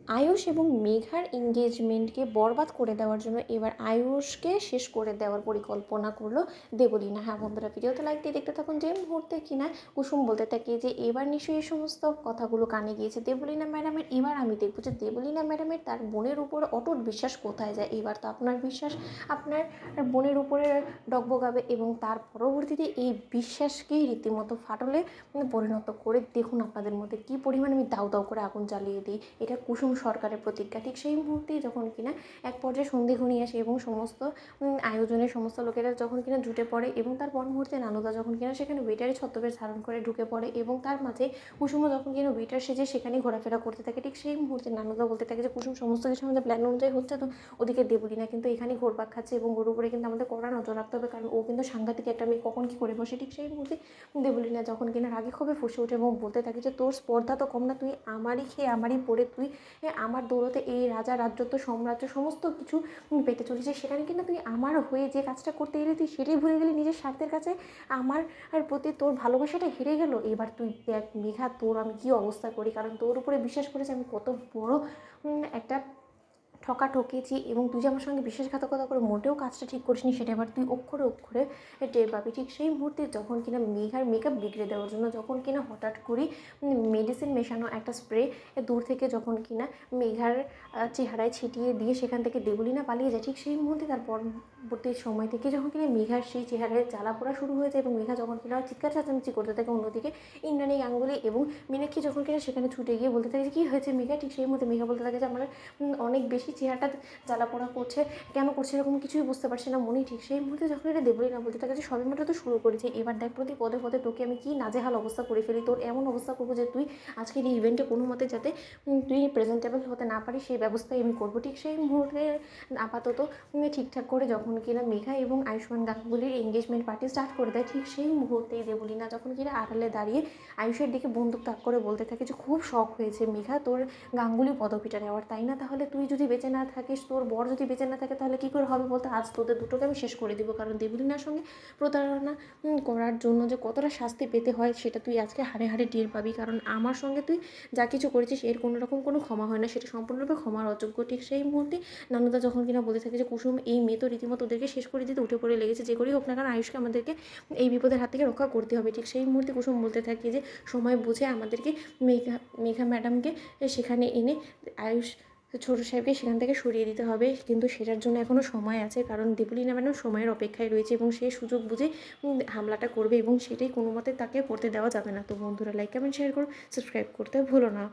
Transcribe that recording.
আয়ুষ এবং মেঘার এঙ্গেজমেন্টকে বরবাদ করে দেওয়ার জন্য এবার আয়ুষকে শেষ করে দেওয়ার পরিকল্পনা করলো দেবলীনা। হ্যাঁ বন্ধুরা, ভিডিওতে লাইক দিয়ে দেখতে থাকুন। যে মুহূর্তে কিনা কুসুম বলতে থাকে যে এবার নিশ্চয়ই এই সমস্ত কথাগুলো কানে গিয়েছে দেবলীনা ম্যাডামের, এবার আমি দেখবো যে দেবলীনা ম্যাডামের তার বোনের উপর অটুট বিশ্বাস কোথায় যায়। এবার তো আপনার বিশ্বাস আপনার বোনের উপরে ডগবগাবে এবং তার পরবর্তীতে এই বিশ্বাসকেই রীতিমতো ফাটলে পরিণত করে দেখুন আপনাদের মধ্যে কী পরিমাণ আমি দাউ দাউ করে আগুন জ্বালিয়ে দিই। এটা কুসুম সরকারের প্রতিজ্ঞা। ঠিক সেই মুহূর্তেই যখন কিনা এক পর্যায়ে সন্ধে ঘনিয়ে আসে এবং সমস্ত আয়োজনের সমস্ত লোকেরা যখন কিনা জুটে পড়ে এবং তার পর মুহূর্তে নানুদা যখন কিনা সেখানে ওয়েটারি ছদ্মবেশ ধারণ করে ঢুকে পড়ে এবং তার মাঝে কুসুমও যখন কিনা ওয়েটার সেজে সেখানে ঘোরাফেরা করতে থাকে। ঠিক সেই মুহূর্তে নানুদা বলতে থাকে যে কুসুম সমস্ত কিছু আমাদের প্ল্যান অনুযায়ী হচ্ছে, তো ওদিকে দেবলীনা কিন্তু এখানে ঘোরপাক খাচ্ছে এবং ওর উপরে কিন্তু আমাদের কড়া নজর রাখতে হবে, কারণ ও কিন্তু সাংঘাতিক একটা মেয়ে, কখন কী করে বসে। ঠিক সেই মুহূর্তে দেবলীনা যখন কিনা রাগে ক্ষোভে ফুঁসে ওঠে এবং বলতে থাকে যে তোর স্পর্ধা তো কম না, তুই আমারই খেয়ে আমারই পড়ে তুই আমার দৌলতে এই রাজা রাজত্ব সাম্রাজ্য সমস্ত কিছু পেতে চলেছে, সেখানে কিন্তু তুই আমার হয়ে যে কাজটা করতে গেলে তুই সেটাই ভুলে গেলি। নিজের স্বার্থের কাছে আমার প্রতি তোর ভালোবাসাটা হেরে গেল। এবার তুই দেখ মেঘা, তোর আমি কী অবস্থা করি, কারণ তোর উপরে বিশ্বাস করেছি আমি কত বড় একটা ঠকেছি এবং তুই যে আমার সঙ্গে বিশ্বাসঘাতকতা করে মোটেও কাজটা ঠিক করিসনি, সেটা এবার তুই অক্ষরে অক্ষরে টের পাবি। ঠিক সেই মুহূর্তে যখন কিনা মেঘার মেকআপ বিগড়ে দেওয়ার জন্য যখন কিনা হঠাৎ করে মেডিসিন মেশানো একটা স্প্রে দূর থেকে যখন কিনা মেঘার চেহারায় ছিটিয়ে দিয়ে সেখান থেকে দেবলীনা পালিয়ে যায়, ঠিক সেই মুহূর্তে তার পরবর্তী সময় থেকে যখন কিনা মেঘার সেই চেহারায় জ্বালা পোড়া শুরু হয়ে যায় এবং মেঘা যখন কিনা চিৎকার চেঁচামেচি করতে থাকে, অন্যদিকে ইন্দ্রাণী গাঙ্গুলি এবং মীনাক্ষী যখন কিনা সেখানে ছুটে গিয়ে বলতে থাকে যে কী হয়েছে মেঘা। ঠিক সেই মুহূর্তে মেঘা বলতে থাকে যে আমার অনেক বেশি চেহারাটা জ্বালা পোড়া করছে, কেন করছে এরকম কিছুই বুঝতে পারছি না মনি। ঠিক সেই মুহূর্তে যখন এটা দেবলীনা বলতে থাকে যে সবেমাত্র তো শুরু করেছি, এবার দেখ প্রতি পদে পদে তোকে আমি কি নাজেহাল অবস্থা করে ফেলি, তোর এমন অবস্থা করবো যে তুই আজকের এই ইভেন্টে কোনো মতে যাতে তুই প্রেজেন্টেবল হতে না পারিস সেই ব্যবস্থাই আমি করবো। ঠিক সেই মুহূর্তে আপাতত ঠিকঠাক করে যখন কিনা মেঘা এবং আয়ুষ্মান গাঙ্গুলির এঙ্গেজমেন্ট পার্টি স্টার্ট করে দেয়, ঠিক সেই মুহূর্তেই দেবলীনা যখন কিনা আড়ালে দাঁড়িয়ে আয়ুষের দিকে বন্দুক তাক করে বলতে থাকে যে খুব শখ হয়েছে মেঘা তোর গাঙ্গুলি পদপিটা নেওয়ার, তাই না? তাহলে তুই যদি বেঁচে না থাকিস, তোর বর যদি বেঁচে না থাকে, তাহলে কী করে হবে বলতে, আজ তোদের দুটোকে আমি শেষ করে দিব। কারণ দেবলীনার সঙ্গে প্রতারণা করার জন্য যে কতটা শাস্তি পেতে হয় সেটা তুই আজকে হাড়ে হাড়ে টের পাবি, কারণ আমার সঙ্গে তুই যা কিছু করেছিস এর কোনো রকম কোনো ক্ষমা হয় না, সেটা সম্পূর্ণরূপে ক্ষমার অযোগ্য। ঠিক সেই মুহূর্তে নানুদা যখন কিনা বলতে থাকে যে কুসুম এই মেয়ে তো রীতিমতো ওদেরকে শেষ করে দিতে উঠে পড়ে লেগেছে, যে করেই হোক না কারণ আয়ুষকে আমাদেরকে এই বিপদের হাত থেকে রক্ষা করতে হবে। ঠিক সেই মুহূর্তে কুসুম বলতে থাকে যে সময় বুঝে আমাদেরকে মেঘা ম্যাডামকে সেখানে এনে আয়ুষ ছোটো সাহেবকে সেখান থেকে সরিয়ে দিতে হবে, কিন্তু সেটার জন্য এখনও সময় আছে, কারণ দেবলীনা ম্যাডাম সময়ের অপেক্ষায় রয়েছে এবং সে সুযোগ বুঝে হামলাটা করবে এবং সেটাই কোনো মতে তাকে করতে দেওয়া যাবে না। তো বন্ধুরা লাইক কমেন্ট শেয়ার করো, সাবস্ক্রাইব করতে ভুলো না।